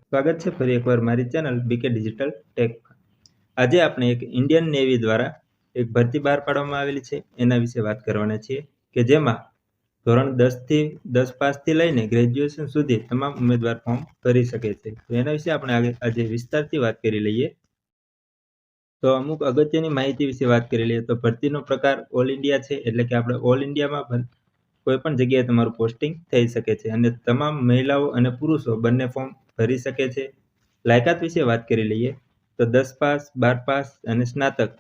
સ્વાગત છે ફરી એકવાર મારી ચેનલ બીકે ડિજિટલ ટેક। આજે આપણે એક ઇન્ડિયન નેવી દ્વારા એક ભરતી બહાર પાડવામાં આવેલી છે એના વિશે વાત કરવાના છીએ કે જેમાં ધોરણ 10 પાસથી લઈને ગ્રેજ્યુએશન સુધી તમામ ઉમેદવાર ફોર્મ ભરી શકે છે। તો એના વિશે આપણે આજે વિસ્તારથી વાત કરી લઈએ। તો અમુક અગત્યની માહિતી વિશે વાત કરી લઈએ તો ભરતીનો પ્રકાર ઓલ ઇન્ડિયા છે, એટલે કે આપણે ઓલ ઇન્ડિયામાં કોઈ પણ જગ્યાએ તમારું પોસ્ટિંગ થઈ શકે છે અને તમામ મહિલાઓ અને પુરુષો બંને ફોર્મ ભરી શકે છે। લાયકાત વિશે વાત કરી લઈએ તો 10 પાસ, 12 પાસ અને સ્નાતક,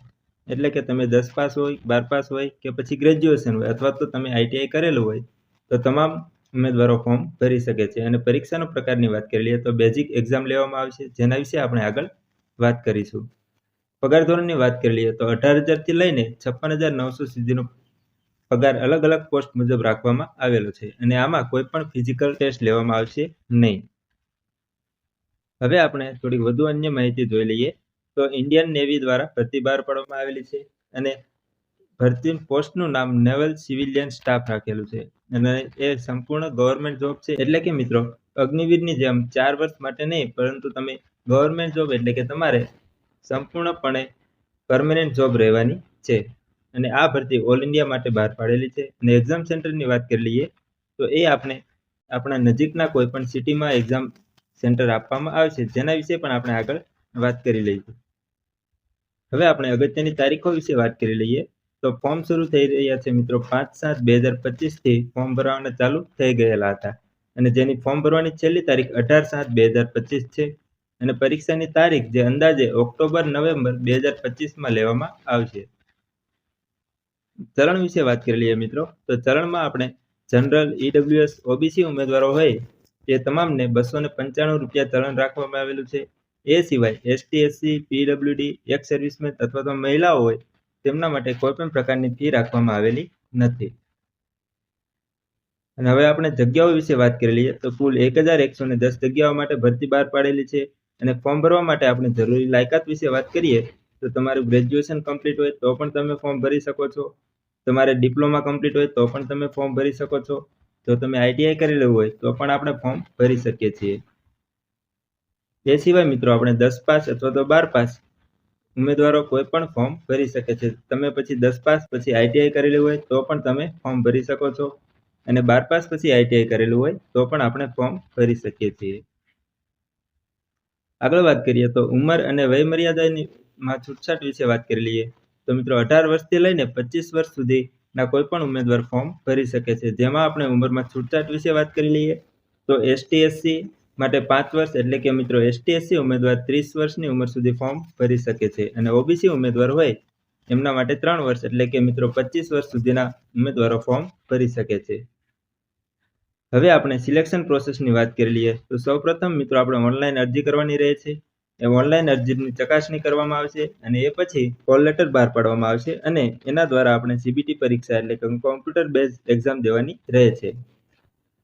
એટલે કે તમે 10 પાસ હોય, 12 પાસ હોય કે પછી ગ્રેજ્યુએશન હોય અથવા તો તમે આઈટીઆઈ કરેલું હોય તો તમામ ઉમેદવારો ફોર્મ ભરી શકે છે। અને પરીક્ષાનો પ્રકારની વાત કરી લઈએ તો બેઝિક એક્ઝામ લેવામાં આવશે, જેના વિશે આપણે આગળ વાત કરીશું। પગાર ધોરણની વાત કરી લઈએ તો 18,000 થી લઈને 56,900 સુધીનો પગાર અલગ અલગ પોસ્ટ મુજબ રાખવામાં આવેલો છે અને આમાં કોઈ પણ ફિઝિકલ ટેસ્ટ લેવામાં આવશે નહીં। હવે આપણે થોડી વધુ અન્ય માહિતી જોઈ લઈએ તો ઇન્ડિયન નેવી દ્વારા ભરતી બહાર પાડવામાં આવેલી છે અને ભરતી પોસ્ટનું નામ નેવલ સિવિલિયન સ્ટાફ રાખેલું છે અને એ સંપૂર્ણ ગવર્મેન્ટ જોબ છે। એટલે કે મિત્રો અગ્નિવીરની જેમ 4 વર્ષ માટે નહીં, પરંતુ તમે ગવર્મેન્ટ જોબ એટલે કે તમારે સંપૂર્ણપણે પરમેનન્ટ જોબ રહેવાની છે અને આ ભરતી ઓલ ઇન્ડિયા માટે બહાર પાડેલી છે। અને એક્ઝામ સેન્ટરની વાત કરી લઈએ તો એ આપણે આપણા નજીકના કોઈ પણ સિટીમાં એક્ઝામ સેન્ટર આપવામાં આવશે, જેના વિશે પણ આપણે આગળ વાત કરી લઈશું। હવે આપણે અગત્યની તારીખો વિશે વાત કરી લઈએ તો ફોર્મ શરૂ થઈ રહ્યા છે મિત્રો 5/7/2025 થી ફોર્મ ભરવાના ચાલુ થઈ ગયેલા હતા અને જેની ફોર્મ ભરવાની છેલ્લી તારીખ 18/7/2025 છે અને પરીક્ષાની તારીખ જે અંદાજે ઓક્ટોબર-નવેમ્બર 2025માં લેવામાં આવશે। ચરણ વિશે વાત કરી લઈએ મિત્રો તો ચરણમાં આપણે જનરલ, ઈડબ્લ્યુએસ, ઓબીસી ઉમેદવારો હોય તે તમામને 295 રૂપિયા ચલણ રાખવામાં આવેલું છે। એ સિવાય ST, SC, PWD, x servicemen અથવા તો મહિલાઓ હોય તેમના માટે કોઈ પણ પ્રકારની ફી રાખવામાં આવેલી નથી। અને હવે આપણે જગ્યાઓ વિશે વાત કરી લઈએ તો કુલ 1110 જગ્યાઓ માટે ભરતી બહાર પાડેલી છે અને ફોર્મ ભરવા માટે આપણે જરૂરી લાયકાત વિશે વાત કરીએ તો તમારું ગ્રેજ્યુએશન કમ્પ્લીટ હોય તો પણ તમે ફોર્મ ભરી શકો છો, તમારે ડિપ્લોમા કમ્પ્લીટ હોય તો પણ તમે ફોર્મ ભરી શકો છો, જો તમે આઈટીઆઈ કરેલું હોય તો પણ આપણે ફોર્મ ભરી શકીએ છીએ। એ સિવાય મિત્રો આપણે 10 પાસ અથવા તો 12 પાસ ઉમેદવારો કોઈ પણ ફોર્મ ભરી શકે છે। તમે પછી 10 પાસ પછી આઈટીઆઈ કરેલું હોય તો પણ તમે ફોર્મ ભરી શકો છો અને 12 પાસ પછી આઈટીઆઈ કરેલું હોય તો પણ આપણે ફોર્મ ભરી શકીએ છીએ। આગળ વાત કરીએ તો ઉંમર અને વય મર્યાદામાં છૂટછાટ વિશે વાત કરી લઈએ તો મિત્રો 18 વર્ષથી લઈને 25 વર્ષ સુધીના કોઈ પણ ઉમેદવાર ફોર્મ ભરી શકે છે। જેમાં આપણે ઉંમરમાં છૂટછાટ વિશે વાત કરી લઈએ તો એસટી, એસસી માટે 5 વર્ષ, એટલે કે મિત્રો એસટી, એસસી ઉમેદવાર 30 વર્ષની ઉંમર સુધી ફોર્મ ભરી શકે છે અને ઓબીસી ઉમેદવાર હોય એમના માટે 3 વર્ષ, એટલે કે મિત્રો 25 વર્ષ સુધીના ઉમેદવારો ફોર્મ ભરી શકે છે। હવે આપણે સિલેક્શન પ્રોસેસની વાત કરી લઈએ તો સૌપ્રથમ મિત્રો આપણે ઓનલાઈન અરજી કરવાની રહે છે। એ ઓનલાઈન અરજીની ચકાસણી કરવામાં આવશે અને એ પછી કોલ લેટર બહાર પાડવામાં આવશે અને એના દ્વારા આપણે સીબીટી પરીક્ષા એટલે કે કોમ્પ્યુટર બેઝ એક્ઝામ દેવાની રહે છે।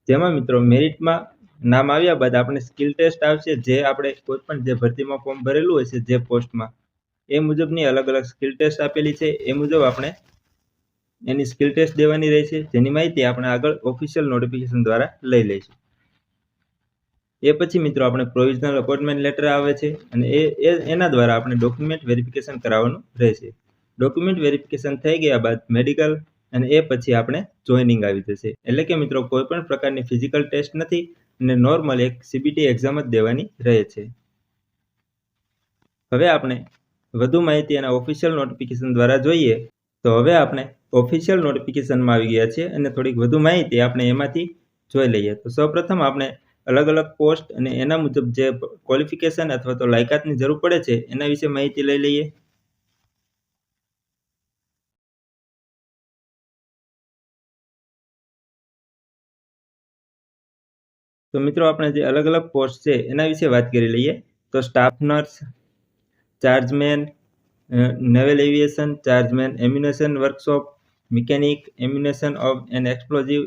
જેમાં મિત્રો મેરિટમાં નામ આવ્યા બાદ આપણે સ્કિલ ટેસ્ટ આવશે, જે આપણે કોઈ પણ જે ભરતીમાં ફોર્મ ભરેલું હશે જે પોસ્ટમાં એ મુજબની અલગ અલગ સ્કિલ ટેસ્ટ આપેલી છે, એ મુજબ આપણે એની સ્કિલ ટેસ્ટ દેવાની રહેશે, જેની માહિતી આપણે આગળ ઓફિશિયલ નોટિફિકેશન દ્વારા લઈ લઈશું। એ પછી મિત્રો આપણે પ્રોવિઝનલ અપોઇન્ટમેન્ટ લેટર આવે છે અને એના દ્વારા આપણે ડોક્યુમેન્ટ વેરિફિકેશન કરાવવાનું રહેશે। ડોક્યુમેન્ટ વેરિફિકેશન થઈ ગયા બાદ મેડિકલ અને એ પછી આપણે જોઈનિંગ આવી જશે। એટલે કે મિત્રો કોઈ પણ પ્રકારની ફિઝિકલ ટેસ્ટ નથી અને નોર્મલ એક સીબીટી એક્ઝામ જ દેવાની રહે છે। હવે આપણે વધુ માહિતી એના ઓફિશિયલ નોટિફિકેશન દ્વારા જોઈએ તો હવે આપણે ઓફિશિયલ નોટિફિકેશનમાં આવી ગયા છે અને થોડીક વધુ માહિતી આપણે એમાંથી જોઈ લઈએ તો સૌપ્રથમ આપણે અલગ અલગ પોસ્ટ અને એના મુજબ જે ક્વોલિફિકેશન અથવા તો લાયકાતની જરૂર પડે છે એના વિશે માહિતી લઈ લઈએ। તો મિત્રો આપણે જે અલગ અલગ પોસ્ટ છે એના વિશે વાત કરી લઈએ તો staff nurse, chargeman, naval aviation, chargeman, ammunition workshop, mechanic, ammunition of an explosive,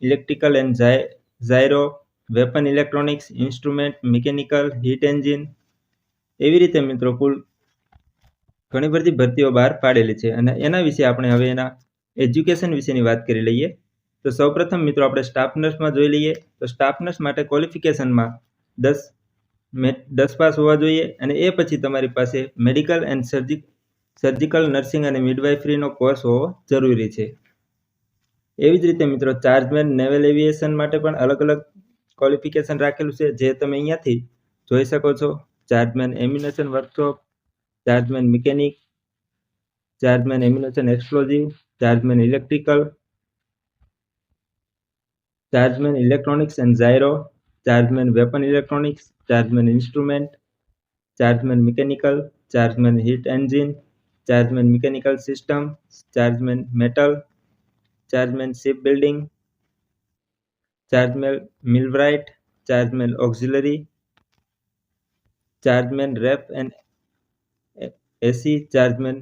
electrical and gyro, weapon electronics, instrument, mechanical, heat engine, એવી રીતે મિત્રો કુલ ઘણી બધી ભરતીઓ બહાર પાડેલી છે અને એના વિશે આપણે હવે એના એજ્યુકેશન વિશેની વાત કરી લઈએ તો સૌપ્રથમ મિત્રો આપણે સ્ટાફ નર્સમાં જોઈ લઈએ તો સ્ટાફ નર્સ માટે ક્વોલિફિકેશનમાં 10 પાસ હોવા જોઈએ અને એ પછી તમારી પાસે મેડિકલ એન્ડ સર્જિકલ નર્સિંગ અને મિડવાઇફરીનો કોર્સ હોવો જરૂરી છે. એવી જ રીતે મિત્રો ચાર્જમેન નેવલ એવિએશન માટે પણ અલગ અલગ ક્વોલિફિકેશન રાખેલું છે, જે તમે અહીંયાથી જોઈ શકો છો. Chargeman ammunition workshop, chargeman mechanic, chargeman ammunition explosive, chargeman electrical, chargeman electronics and gyro, chargeman weapon electronics, chargeman instrument, chargeman mechanical, chargeman heat engine, chargeman mechanical system, chargeman metal, chargeman ship building, chargeman millwright, chargeman auxiliary, chargeman ref and AC, chargeman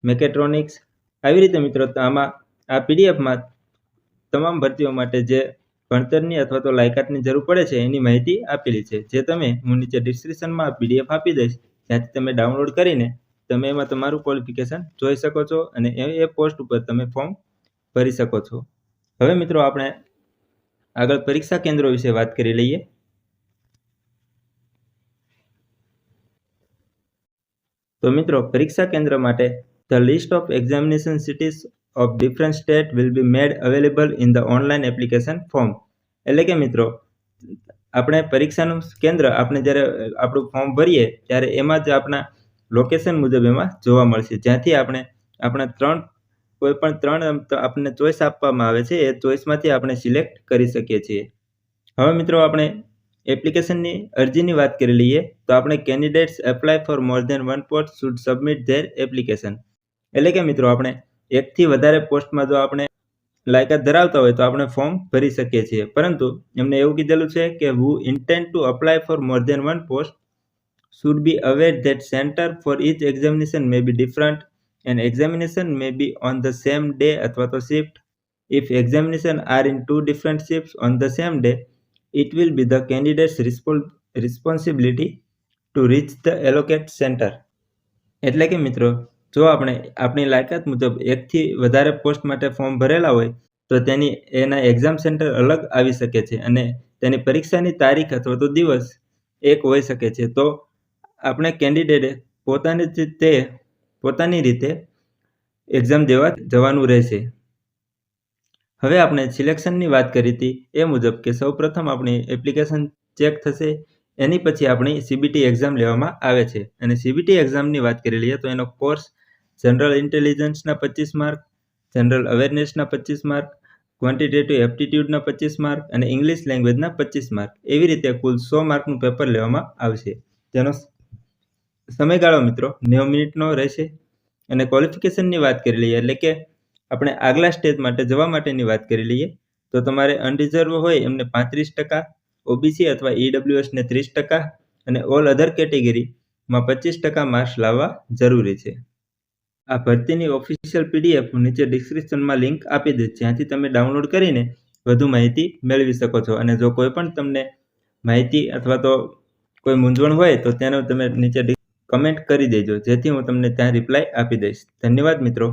mechatronics. આવી રીતે મિત્રો આમાં આ પીડીએફમાં તમામ ભરતીઓ માટે જે ભણતરની અથવા તો લાયકાતની જરૂર પડે છે એની માહિતી આપેલી છે, જે તમે હું નીચે ડિસ્ક્રિપ્શનમાં પીડીએફ આપી દઈશ, ત્યાંથી તમે ડાઉનલોડ કરીને તમે એમાં તમારું ક્વોલિફિકેશન જોઈ શકો છો અને એ પોસ્ટ ઉપર તમે ફોર્મ ભરી શકો છો. હવે મિત્રો આપણે આગળ પરીક્ષા કેન્દ્રો વિશે વાત કરી લઈએ. તો મિત્રો પરીક્ષા કેન્દ્ર માટે the list of examination cities of different state will be made available in the online application form. એટલે કે મિત્રો આપણે પરીક્ષાનું કેન્દ્ર આપણે જ્યારે આપણું ફોર્મ ભરીએ ત્યારે એમાં જ આપણા લોકેશન મુજબ એમાં જોવા મળશે, જ્યાંથી આપણે આપણા કોઈ પણ ત્રણ આપણને ચોઈસ આપવામાં આવે છે, એ ચોઈસમાંથી આપણે સિલેક્ટ કરી શકીએ છીએ. હવે મિત્રો આપણે એપ્લિકેશનની અરજીની વાત કરી લઈએ. તો આપણે candidates apply for more than one post should submit their application. એટલે કે મિત્રો આપણે એકથી વધારે પોસ્ટમાં જો આપણે લાયકાત ધરાવતા હોય તો આપણે ફોર્મ ભરી શકીએ છીએ, પરંતુ એમને એવું કીધેલું છે કે who intend to apply for more than one post should be aware that center for each examination may be different and examination may be on the same day અથવા તો shift. If examination are in two different shifts on the same day, it will be the candidate's responsibility to reach the allocate center. એટલે કે મિત્રો જો આપણે આપણી લાયકાત મુજબ એકથી વધારે પોસ્ટ માટે ફોર્મ ભરેલા હોય તો એના એક્ઝામ સેન્ટર અલગ આવી શકે છે અને તેની પરીક્ષાની તારીખ અથવા તો દિવસ એક હોઈ શકે છે. તો આપણે કેન્ડિડેટે પોતાની રીતે એક્ઝામ દેવા જવાનું રહેશે. હવે આપણે સિલેક્શનની વાત કરી હતી એ મુજબ કે સૌપ્રથમ આપણી એપ્લિકેશન ચેક થશે, એની પછી આપણી સીબીટી એક્ઝામ લેવામાં આવે છે. અને સીબીટી એક્ઝામની વાત કરી લઈએ તો એનો કોર્સ જનરલ ઇન્ટેલિજન્સના 25 માર્ક, જનરલ અવેરનેસના 25 માર્ક, ક્વોન્ટિટેટિવ એપ્ટિટ્યૂડના 25 માર્ક અને ઇંગ્લિશ લેંગ્વેજના 25 માર્ક, એવી રીતે કુલ 100 માર્કનું પેપર લેવામાં આવશે, જેનો સમયગાળો મિત્રો 90 મિનિટનો રહેશે. અને ક્વોલિફિકેશનની વાત કરી લઈએ, એટલે કે આપણે આગલા સ્ટેજ માટે જવા માટેની વાત કરી લઈએ તો તમારે અનરિઝર્વ હોય એમને 35%, ઓબીસી અથવા ઈડબ્લ્યુએસને 30% અને ઓલ અધર કેટેગરીમાં 25% માર્ક્સ લાવવા જરૂરી છે. આ ભરતીની ઓફિશિયલ પીડીએફ નીચે ડિસ્ક્રિપ્શનમાં લિંક આપી દઈશ, જ્યાંથી તમે ડાઉનલોડ કરીને વધુ માહિતી મેળવી શકો છો. અને જો કોઈ પણ તમને માહિતી અથવા તો કોઈ મૂંઝવણ હોય તો તેનો તમે નીચે કમેન્ટ કરી દેજો, જેથી હું તમને ત્યાં રિપ્લાય આપી દઈશ. ધન્યવાદ મિત્રો.